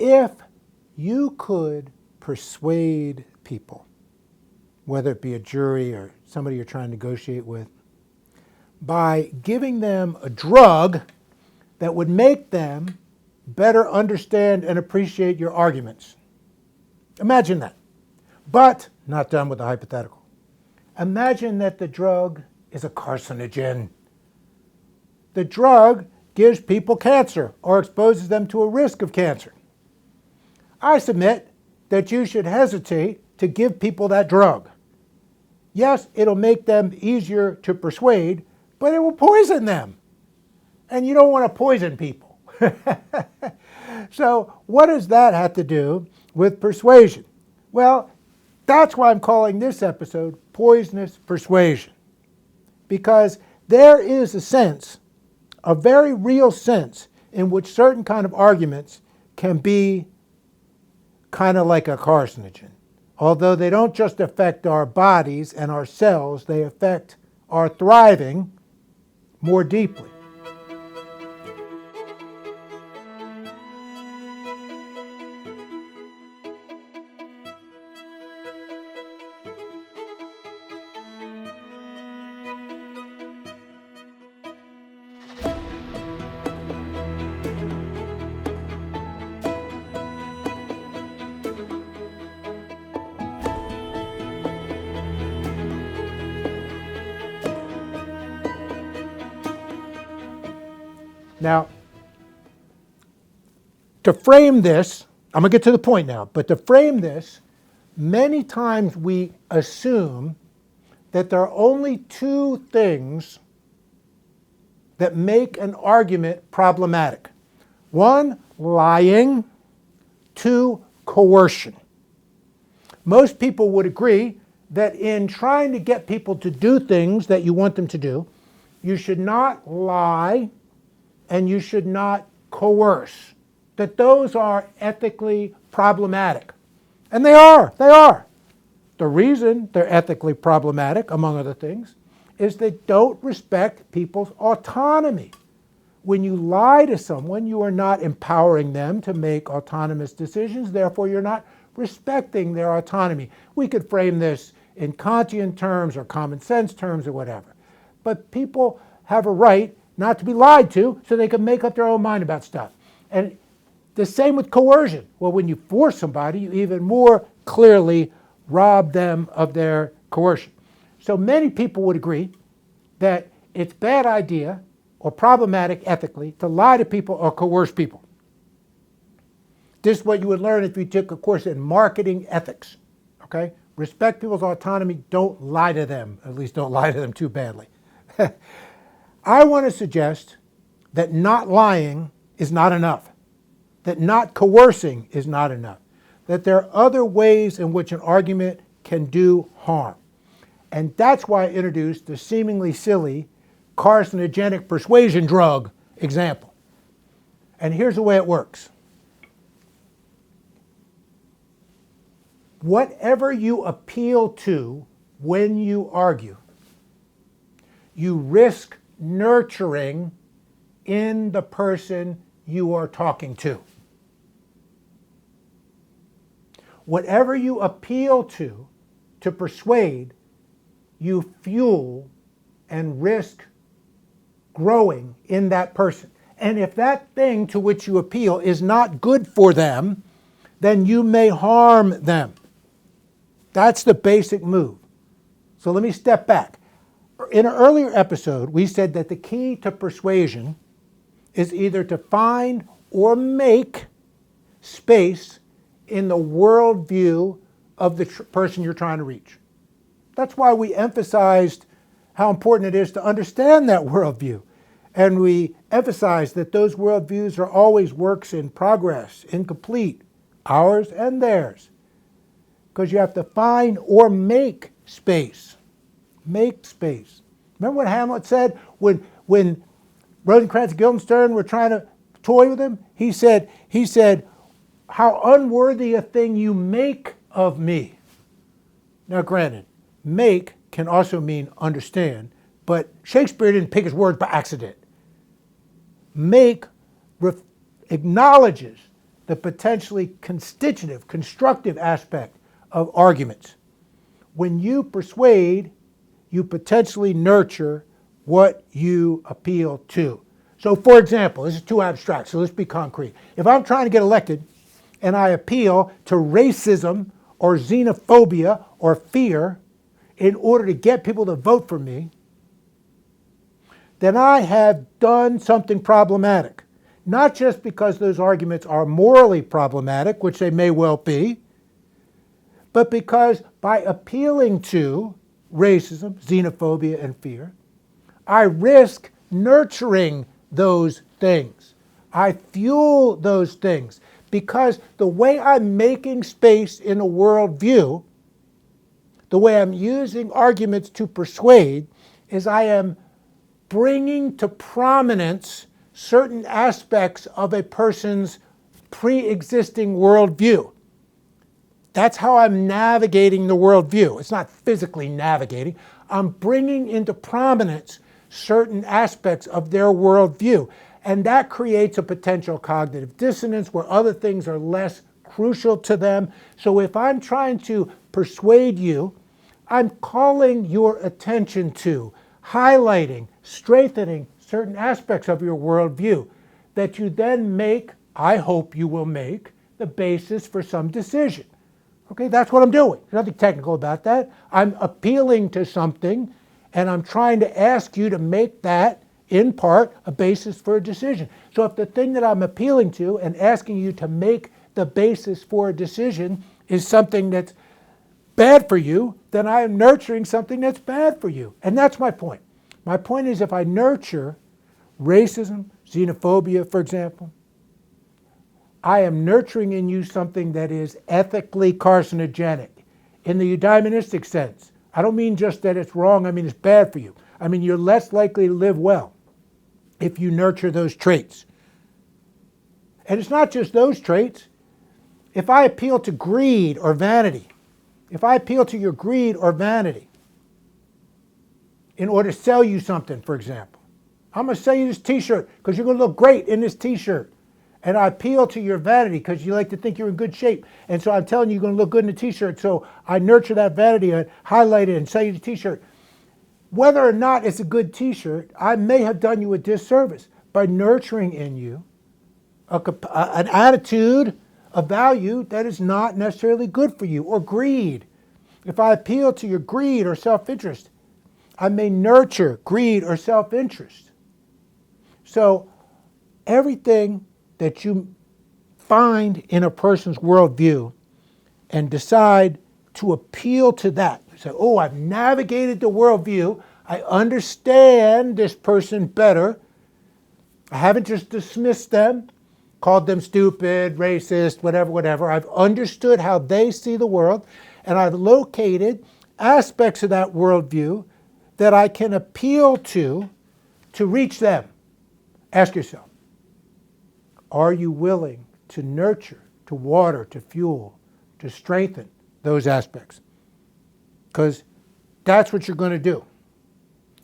If you could persuade people, whether it be a jury or somebody you're trying to negotiate with, by giving them a drug that would make them better understand and appreciate your arguments. Imagine that. But, not done with the hypothetical. Imagine that the drug is a carcinogen. The drug gives people cancer or exposes them to a risk of cancer. I submit that you should hesitate to give people that drug. Yes, it'll make them easier to persuade, but it will poison them. And you don't want to poison people. So what does that have to do with persuasion? Well, that's why I'm calling this episode Poisonous Persuasion. Because there is a sense, a very real sense, in which certain kind of arguments can be kind of like a carcinogen. Although they don't just affect our bodies and our cells, they affect our thriving more deeply. Now, to frame this, I'm going to get to the point now, but to frame this, many times we assume that there are only two things that make an argument problematic. One, lying. Two, coercion. Most people would agree that in trying to get people to do things that you want them to do, you should not lie and you should not coerce. That those are ethically problematic. And they are. The reason they're ethically problematic, among other things, is they don't respect people's autonomy. When you lie to someone, you are not empowering them to make autonomous decisions, therefore you're not respecting their autonomy. We could frame this in Kantian terms or common sense terms or whatever. But people have a right not to be lied to so they can make up their own mind about stuff. And the same with coercion. Well, when you force somebody, you even more clearly rob them of their coercion. So many people would agree that it's a bad idea or problematic ethically to lie to people or coerce people. This is what you would learn if you took a course in marketing ethics. Okay? Respect people's autonomy, don't lie to them. At least don't lie to them too badly. I want to suggest that not lying is not enough, that not coercing is not enough, that there are other ways in which an argument can do harm. And that's why I introduced the seemingly silly carcinogenic persuasion drug example. And here's the way it works. Whatever you appeal to when you argue, you risk nurturing in the person you are talking to. Whatever you appeal to persuade, you fuel and risk growing in that person. And if that thing to which you appeal is not good for them, then you may harm them. That's the basic move. So let me step back. In an earlier episode, we said that the key to persuasion is either to find or make space in the worldview of the person you're trying to reach. That's why we emphasized how important it is to understand that worldview. And we emphasized that those worldviews are always works in progress, incomplete, ours and theirs. Because you have to find or make space. Make space. Remember what Hamlet said when Rosencrantz and Guildenstern were trying to toy with him? He said, how unworthy a thing you make of me. Now granted, make can also mean understand, but Shakespeare didn't pick his words by accident. Make acknowledges the potentially constitutive, constructive aspect of arguments. When you persuade, you potentially nurture what you appeal to. So for example, this is too abstract, so let's be concrete. If I'm trying to get elected and I appeal to racism or xenophobia or fear in order to get people to vote for me, then I have done something problematic. Not just because those arguments are morally problematic, which they may well be, but because by appealing to racism, xenophobia, and fear, I risk nurturing those things. I fuel those things because the way I'm making space in a worldview, the way I'm using arguments to persuade, is I am bringing to prominence certain aspects of a person's pre-existing worldview. That's how I'm navigating the worldview. It's not physically navigating. I'm bringing into prominence certain aspects of their worldview. And that creates a potential cognitive dissonance where other things are less crucial to them. So if I'm trying to persuade you, I'm calling your attention to, highlighting, strengthening certain aspects of your worldview that you then make, I hope you will make, the basis for some decision. Okay, that's what I'm doing. There's nothing technical about that. I'm appealing to something, and I'm trying to ask you to make that, in part, a basis for a decision. So if the thing that I'm appealing to and asking you to make the basis for a decision is something that's bad for you, then I am nurturing something that's bad for you. And that's my point. My point is if I nurture racism, xenophobia, for example, I am nurturing in you something that is ethically carcinogenic in the eudaimonistic sense. I don't mean just that it's wrong, I mean it's bad for you. I mean you're less likely to live well if you nurture those traits. And it's not just those traits. If I appeal to greed or vanity, if I appeal to your greed or vanity in order to sell you something, for example, I'm going to sell you this t-shirt because you're going to look great in this t-shirt. And I appeal to your vanity because you like to think you're in good shape. And so I'm telling you you're going to look good in the t-shirt. So I nurture that vanity and highlight it and sell you the t-shirt. Whether or not it's a good t-shirt, I may have done you a disservice by nurturing in you an attitude, a value that is not necessarily good for you, or greed. If I appeal to your greed or self-interest, I may nurture greed or self-interest. So everything that you find in a person's worldview and decide to appeal to that. You say, oh, I've navigated the worldview. I understand this person better. I haven't just dismissed them, called them stupid, racist, whatever. I've understood how they see the world, and I've located aspects of that worldview that I can appeal to reach them. Ask yourself, are you willing to nurture, to water, to fuel, to strengthen those aspects? Because that's what you're going to do.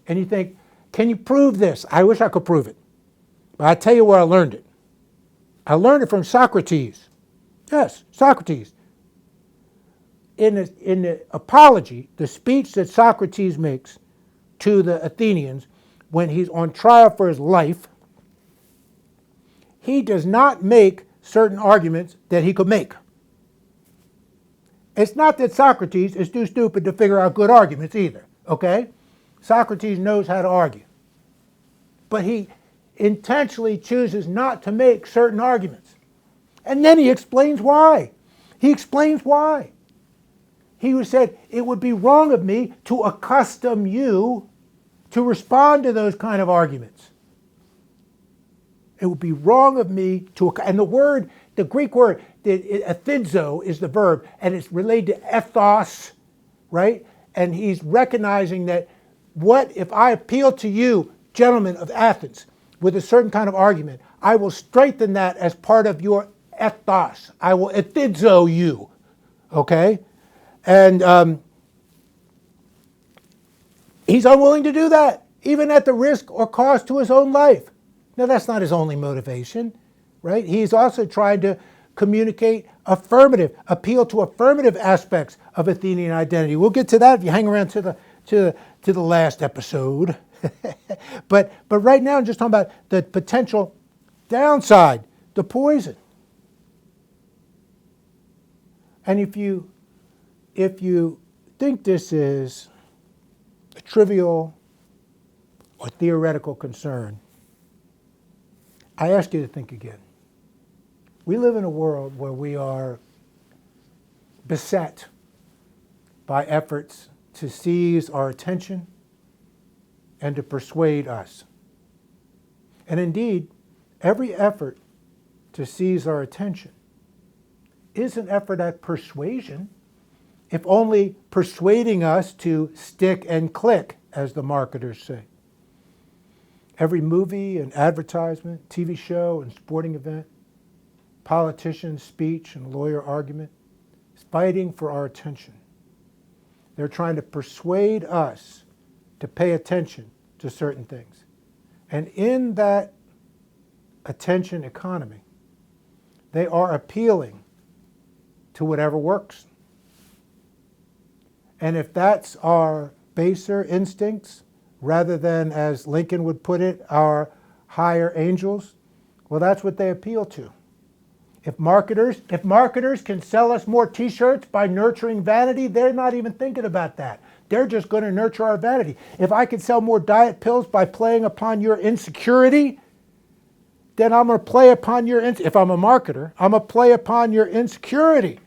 And you think, can you prove this? I wish I could prove it. But I tell you where I learned it. I learned it from Socrates. Yes, Socrates. In the apology, the speech that Socrates makes to the Athenians when he's on trial for his life, he does not make certain arguments that he could make. It's not that Socrates is too stupid to figure out good arguments either, okay? Socrates knows how to argue. But he intentionally chooses not to make certain arguments. And then he explains why. He explains why. He said, it would be wrong of me to accustom you to respond to those kind of arguments. It would be wrong of me to, and the Greek word, athidzo is the verb, and it's related to ethos, right? And he's recognizing that what if I appeal to you, gentlemen of Athens, with a certain kind of argument, I will strengthen that as part of your ethos. I will athidzo you, okay? And he's unwilling to do that, even at the risk or cost to his own life. Now, that's not his only motivation, right? He's also trying to communicate appeal to affirmative aspects of Athenian identity. We'll get to that if you hang around to the last episode. but right now I'm just talking about the potential downside, the poison. And if you think this is a trivial or theoretical concern, I ask you to think again. We live in a world where we are beset by efforts to seize our attention and to persuade us. And indeed, every effort to seize our attention is an effort at persuasion, if only persuading us to stick and click, as the marketers say. Every movie and advertisement, TV show and sporting event, politician's speech and lawyer argument is fighting for our attention. They're trying to persuade us to pay attention to certain things. And in that attention economy, they are appealing to whatever works. And if that's our baser instincts, rather than, as Lincoln would put it, our higher angels, well, that's what they appeal to. If marketers can sell us more t-shirts by nurturing vanity, they're not even thinking about that. They're just going to nurture our vanity. If I can sell more diet pills by playing upon your insecurity, then I'm going to play upon your, if I'm a marketer, I'm going to play upon your insecurity.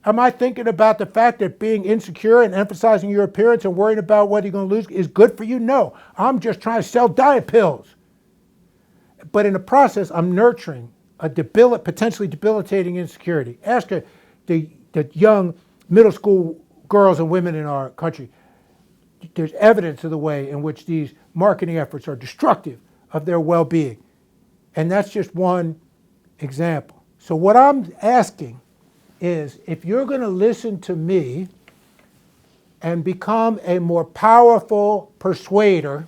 Am I thinking about the fact that being insecure and emphasizing your appearance and worrying about what you're going to lose is good for you? No, I'm just trying to sell diet pills. But in the process, I'm nurturing a potentially debilitating insecurity. Ask the young middle school girls and women in our country. There's evidence of the way in which these marketing efforts are destructive of their well-being. And that's just one example. So what I'm asking is, if you're going to listen to me and become a more powerful persuader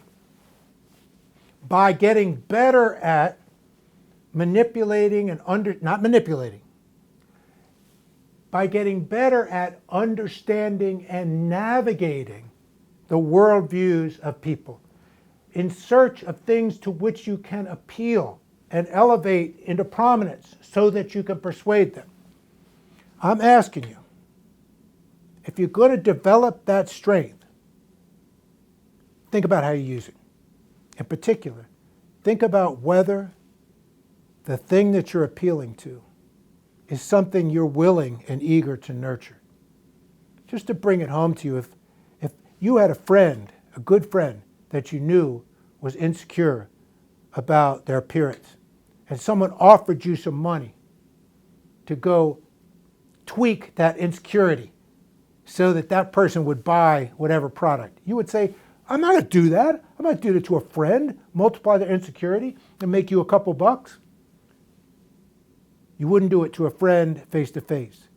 by getting better at manipulating and by getting better at understanding and navigating the worldviews of people in search of things to which you can appeal and elevate into prominence so that you can persuade them. I'm asking you, if you're going to develop that strength, think about how you use it. In particular, think about whether the thing that you're appealing to is something you're willing and eager to nurture. Just to bring it home to you, if you had a friend, a good friend, that you knew was insecure about their appearance, and someone offered you some money to go tweak that insecurity so that that person would buy whatever product, you would say, I'm not going to do that. I'm not going to do that to a friend, multiply their insecurity and make you a couple bucks. You wouldn't do it to a friend face to face.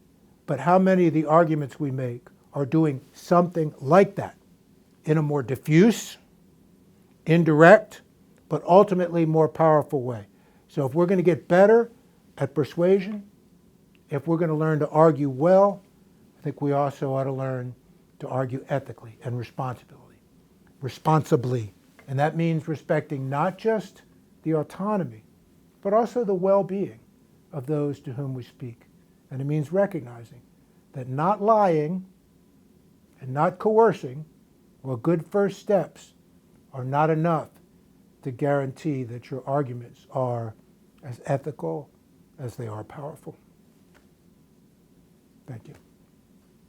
But how many of the arguments we make are doing something like that in a more diffuse, indirect, but ultimately more powerful way? So if we're going to get better at persuasion, if we're going to learn to argue well, I think we also ought to learn to argue ethically and responsibly. And that means respecting not just the autonomy, but also the well-being of those to whom we speak. And it means recognizing that not lying and not coercing, well, good first steps are not enough to guarantee that your arguments are as ethical as they are powerful. Thank you.